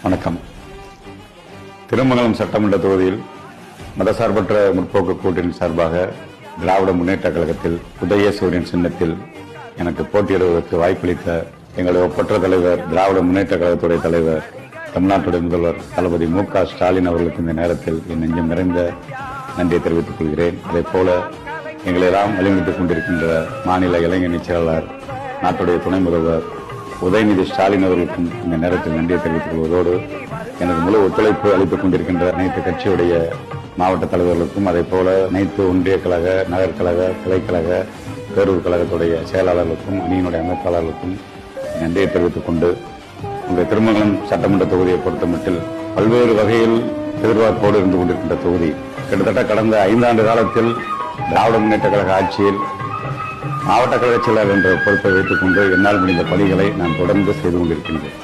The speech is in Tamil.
வணக்கம். திருமங்கலம் சட்டமன்ற தொகுதியில் மதசார்பற்ற முற்போக்கு கூட்டணி சார்பாக திராவிட முன்னேற்ற கழகத்தில் உதயசூரியன் சின்னத்தில் எனக்கு போட்டியிடுவதற்கு வாய்ப்பளித்த எங்களுடைய ஒப்பற்ற தலைவர், திராவிட முன்னேற்ற கழகத்துடைய தலைவர், தமிழ்நாட்டுடைய முதல்வர் தளபதி மு.க. ஸ்டாலின் அவர்களுக்கு இந்த நேரத்தில் என் நெஞ்சம் நிறைந்த நன்றியை தெரிவித்துக் கொள்கிறேன். அதே போல எங்களை எல்லாம் வழிநடத்திக் கொண்டிருக்கின்ற மாநில இளைஞர் செயலாளர், நாட்டுடைய துணை முதல்வர் உதயநிதி ஸ்டாலின் அவர்களுக்கும் இந்த நேரத்தில் நன்றியை தெரிவித்துக் கொள்வதோடு, எனக்கு முழு ஒத்துழைப்பு அளித்துக் கொண்டிருக்கின்ற அனைத்து கட்சியுடைய மாவட்ட தலைவர்களுக்கும், அதே போல அனைத்து ஒன்றிய கழக, நகர்கழக, கிளைக்கழக, பேரூர் கழகத்துடைய செயலாளர்களுக்கும், அணியினுடைய அமைப்பாளர்களுக்கும் நன்றியை தெரிவித்துக் கொண்டு, உங்களுடைய திருமங்கலம் சட்டமன்ற தொகுதியை பொறுத்தமட்டில் பல்வேறு வகையில் எதிர்பார்ப்போடு இருந்து கொண்டிருக்கின்ற தொகுதி. கிட்டத்தட்ட கடந்த 5 ஆண்டு காலத்தில் திராவிட முன்னேற்ற கழக ஆட்சியில் மாவட்ட கழக செயலாளர் என்ற பொறுப்பை வைத்துக் கொண்டு என்னால் முடிந்த பணிகளை நான் தொடர்ந்து செய்து கொண்டிருக்கின்றேன்.